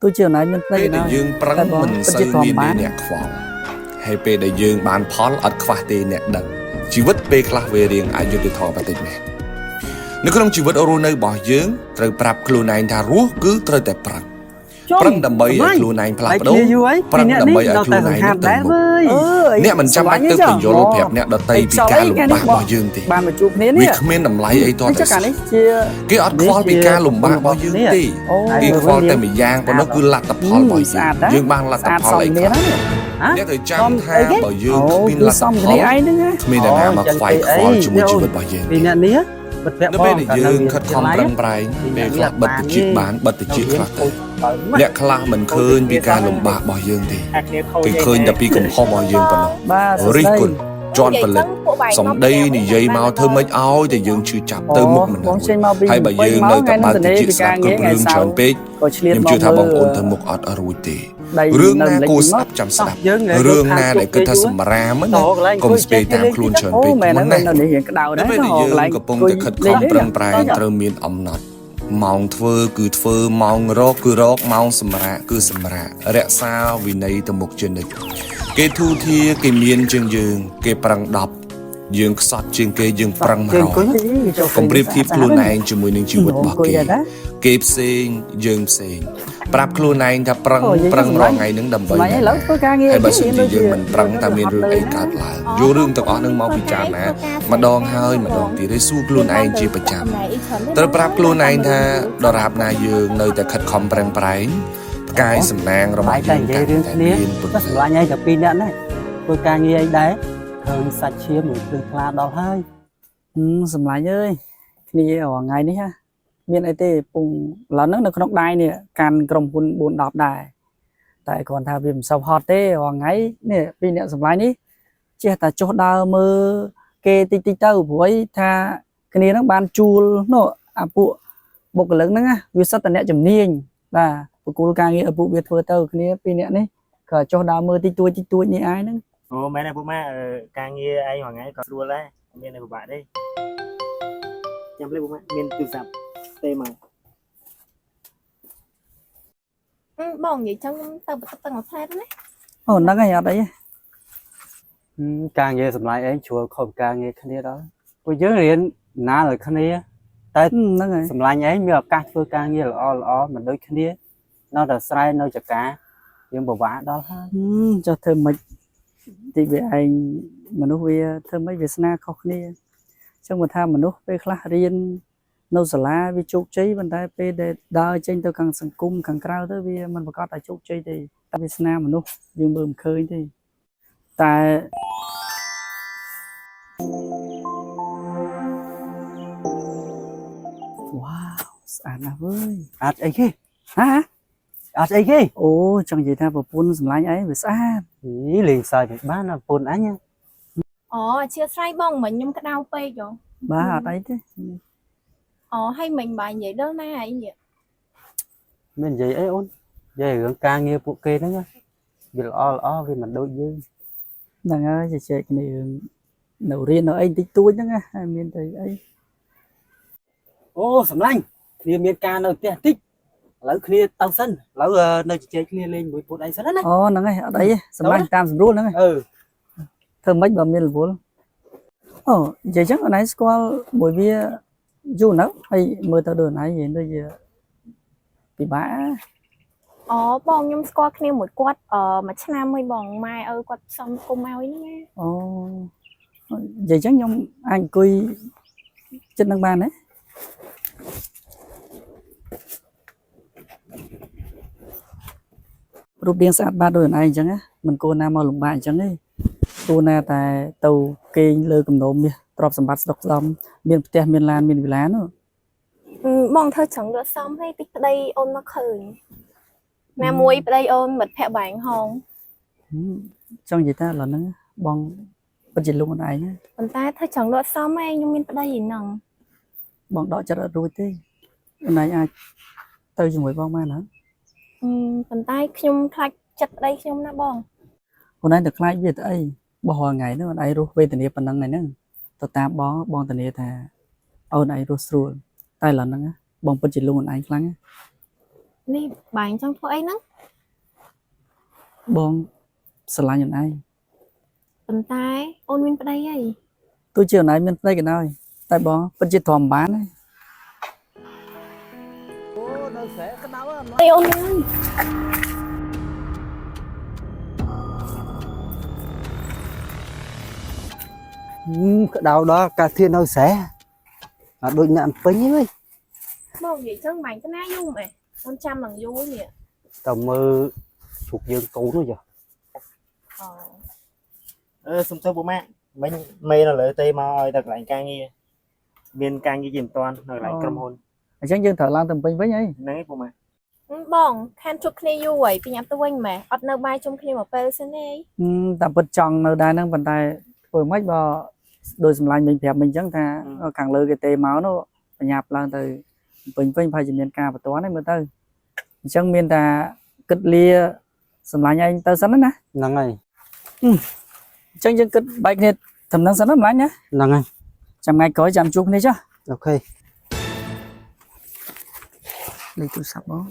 tôi chiều nay mìnhពេលដែលយើងប្រឹងមិនសូវមានអ្នកខ្វល់ហើយពេលដែលយើងបានផលអត់ខ្វះទេអ្នកដឹងជីវិតពេលខ្លះវារៀងអយុត្តិធម៌បន្តិចមែននៅក្នុងជីវិតរស់នៅរបស់យើងត្រូវប្រាប់ខ្លួនឯងថារស់គឺត្រូវតែប្រឹងប្រឹងដើម្បីឲ្យខ្លួនឯងផ្លាស់ប្ដូរប្រឹងដើម្បីឲ្យខ្លួនឯងទៅមុខអ្នកមិនចាំបាច់ទៅបញ្យល់ប្រាប់អ្នកដតីពីការលំបាករបស់យើងទេបានមកជួបគ្នានេះវាគ្មានតម្លៃអីតទៅគេអត់ខ្វល់ពីការលំបាករបស់យើងទេគេខ្វល់តែម្យ៉ាងប៉ុណ្ណោះគឺលទ្ធផលរបស់យើងបានលទ្ធផលអីខ្លះអ្នកត្រូវចាំថាបើយើងគ្មានលទ្ធផលគ្មានអ្នកណាមកខ្វាយខ្វល់ជាមួយជីវិតរបស់យើងពីអ្នកនេះនៅពេលដែលយើងខិតខំប្រឹងប្រែងពេលខ្លះបិទតិចបានបិទតិចខ្លះទៅអ្នកខ្លះមិនឃើញពីការលំបាករបស់យើងទេគេឃើញតែពីកំហុសរបស់យើងប៉ុណ្ណោះរិះគន់ជន់ផលិតសំដីនិយាយមកធ្វើម៉េចឲ្យតែយើងឈឺចាប់ទៅមុខមិនដឹងហើយបើយើងនៅតែបើកតិចស្ដាប់គ្រប់រឿងច្រើនពេកខ្ញុំជឿថាបងប្អូនទៅមុខអត់រួចទេរឿងណាគួរស្ដាប់ចាំស្ដាប់រឿងណាដែលគិតថាសម្រាមណាកុំស្ពេកតាមខ្លួនច្រើនពេកមុនណានៅពេលដែលយើងកំពុងតែខិតខំប្រឹងប្រែងត្រូវមានអំណត់ម៉ោងធ្វើគឺធ្វើម៉ោងរកគឺរកម៉ោងសម្រាកគឺសម្រាករក្សាវិន័យទៅមុខជានិច្ចគេធូធាគេមានជាងយើងគេប្រឹង10យើងខ្សត់ជាងគេយើងប្រឹង100កុំប្រៀបធៀបខ្លួនឯងជាមួយនឹងជីវិតរបស់គេផ្សេងយើងផ្សេងប្រាប់ខ្លួនឯងថាប្រឹងរាល់ថ្ងៃនឹងដើម្បីហើយបើសិនជាយើងមិនប្រឹងតែមានរឿងអីកើតឡើងយករឿងទាំងអស់នឹងមកពិចារណាម្ដងហើយម្ដងទៀតឲ្យសួរខ្លួនឯងជាប្រចាំត្រូវប្រាប់ខ្លួនឯងថាដរាបណាយើងនៅតែខិតខំប្រឹងប្រែងផ្កាយសំណាងរបស់យើងកាន់តែមានពុទ្ធសម្លាញ់ឲ្យតែពីរនាក់នេះធ្វើការងារអីដែរឃើញសាច់ឈាមឬភ្លឺថ្លាដល់ហើយសម្លាញ់អើយគ្នារាល់ថ្ងៃនេះហ่ะមានអីទេពងឡើយហ្នឹងនៅក្នុងដៃនេះកាន់ក្រុមហ៊ុន410ដែរតែគ្រាន់ថាវាមិនសូវហត់ទេរាល់ថ្ងៃនេះពីអ្នកសម្លាញ់នេះចេះតែចុះដើរមើលគេតិចតិចទៅព្រោះអីថាគ្នាហ្នឹងបានជួលនោះអាពួកបុគ្គលិកហ្នឹងវាសិតតែអ្នកជំនាញបាទបកគលការងារឲ្យពួកវាធ្វើទៅគ្នាពីអ្នកនេះក៏ចុះដើរមើលតិចតួចនេះឯងហ្នឹងអូមែនទេពួកម៉ាការងារឯងរាល់ថ្ងៃក៏ស្រួលដែរមានតែពិបាកទេចាំលេពួកម៉ាមានទូរស័ព្ទទេមកបងនិយាយចឹងទៅបន្ទប់ទាំងមួយផ្លែទៅណាអូហ្នឹងហើយអត់អីការងារសម្លាញ់ឯងជួលខុសការងារគ្នាដល់ពួកយើងរៀនណាលើគ្នាតែហ្នឹងហើយសម្លាញ់ឯងមានឱកាសធ្វើការងារល្អមិនដូចគ្នានៅតែស្រែនៅចកាយើងពិបាកដល់ហើយចុះធ្វើមិនទីវាឯងមនុស្សវាធ្វើមិនវាសនាខុសគ្នាអញ្ចឹងបើថាមនុស្សពេលខ្លះរៀននៅសាលាវាជោគជ័យប៉ុន្តែពេលដែលដើរចេញទៅខាងសង្គមខាងក្រៅទៅវាមិនប្រកាសថាជោគជ័យទេតែវាសនាមនុស្សយើងមើលមិនឃើញទេតែវ៉ាវស្អាតណាស់វើយអត់អីគេហ៎អត់អីគេអូចង់និយាយថាប្រពន្ធសម្លាញ់អីវាស្អាតលេងសើចបានប្រពន្ធអញអូជាស្រ័យបងមិញខ្ញុំក្តៅពេកហ៎បាទអត់អីទេអូហើយមិញបាយនិយាយដល់ណាអីនេះមិននិយាយអីអូននិយាយរឿងការងារពួកគេហ្នឹងវាល្អវាមិនដូចយើងហ្នឹងហើយជជែកគ្នារឿងនៅរៀននៅអីតិចតួចហ្នឹងហើយមានតែអីអូសម្លាញ់គ្នាមានការនៅផ្ទះតិចឥឡូវគ្នាទៅសិនឥឡូវនៅជជែកគ្នាលេងមួយពុតអីសិនណាអូហ្នឹងហើយអត់អីសម្លាញ់តាមស្រួលហ្នឹងហើយធ្វើម៉េចបើមានរវល់អូនិយាយចឹងអនឡាញស្គាល់មួយវាយូរណាស់ហើយមើលទៅដូចណៃនិយាយដូចជាពិបាកអូបងខ្ញុំស្គាល់គ្នាមួយគាត់មួយឆ្នាំមួយបងម៉ែឪគាត់សុំគុំឲ្យហ្នឹងណាអូនិយាយចឹងខ្ញុំអាចអង្គុយចិត្តនឹងបានទេរូបរាងស្អាតបាតដូចឯងអញ្ចឹងមិនគួរណាមកលំបាកអញ្ចឹងទេគួរណាតែទៅគេងលើគំនោមមាសទ្រព្យសម្បត្តិស្ដុកស្ដំមានផ្ទះមានឡានមានវិឡានបងធ្វើចង់រត់សំឲ្យតិចប្តីអូនមកឃើញណាមួយប្តីអូនមិត្តភក្តិបែងហងចង់និយាយថាឥឡូវហ្នឹងបងពិតជាលុងខ្លួនឯងប៉ុន្តែធ្វើចង់រត់សំឯងខ្ញុំមានប្តីហ្នឹងបងដកចិត្តអត់រួចទេខ្លួនឯងអាចទៅជាមួយបងបានណាប៉ុន្តែខ្ញុំខ្លាចចិត្តប្តីខ្ញុំណាបងខ្លួនឯងទៅខ្លាចវាទៅអីបោះរាល់ថ្ងៃហ្នឹងអូនឯងរស់វេទនាប៉ុណ្ណឹងហ្នឹងទៅតាមបងធានាថាអូនឯងរស់ស្រួលតែឥឡូវហ្នឹងបងពិតជាលុងខ្លួនឯងខ្លាំង នេះបាញ់ចង់ធ្វើអីហ្នឹង បងស្រឡាញ់អូនឯង ប៉ុន្តែអូនមានប្តីហើយ ទោះជាអូនឯងមានប្តីក៏ដោយតែបងពិតជាទ្រាំបានហើយ អីអូនអើយ ក្តៅដល់កាធាននៅស្រែអាដូចអ្នកពេញហ្នឹង មកនិយាយចឹងបាញ់ទៅណាយូរម៉េចអូនចាំឡើងយូរនេះ តើមើលជុកយើងកូននោះចា សុំទោសពូម៉ាក់មិញមេនៅលើទេមកឲ្យទៅកន្លែងការងារមានការងារជាមិនតាន់នៅកន្លែងក្រុមហ៊ុន អញ្ចឹងយើងត្រូវឡើងទៅពេញវិញហី ហ្នឹងឯងពូម៉ាក់ បងខានជួបគ្នាយូរហើយពីញ៉ាំទៅវិញម៉េចអត់នៅបាយជុំគ្នាមកពេលសិនទេ តែពិតចង់នៅដែរហ្នឹងប៉ុន្តែធ្វើម៉េចបើដោយសម្លាញ់មិញប្រាប់មិញអញ្ចឹងថាខាងលើគេទេមកនោះបញ្ញាប់ឡើងទៅពេញប្រហែលជាមានការបន្ទាន់ហ្នឹងមើលទៅអញ្ចឹងមានតែគិតលាសម្លាញ់ឯងទៅសិនណា ហ្នឹងហើយ អញ្ចឹងយើងគិតបែកគ្នាដំណឹងសិនណាម្លាញ់ណា ហ្នឹងហើយ ចាំថ្ងៃក្រោយចាំជួបគ្នាចុះ អូខេ លេខទូរស័ព្ទបង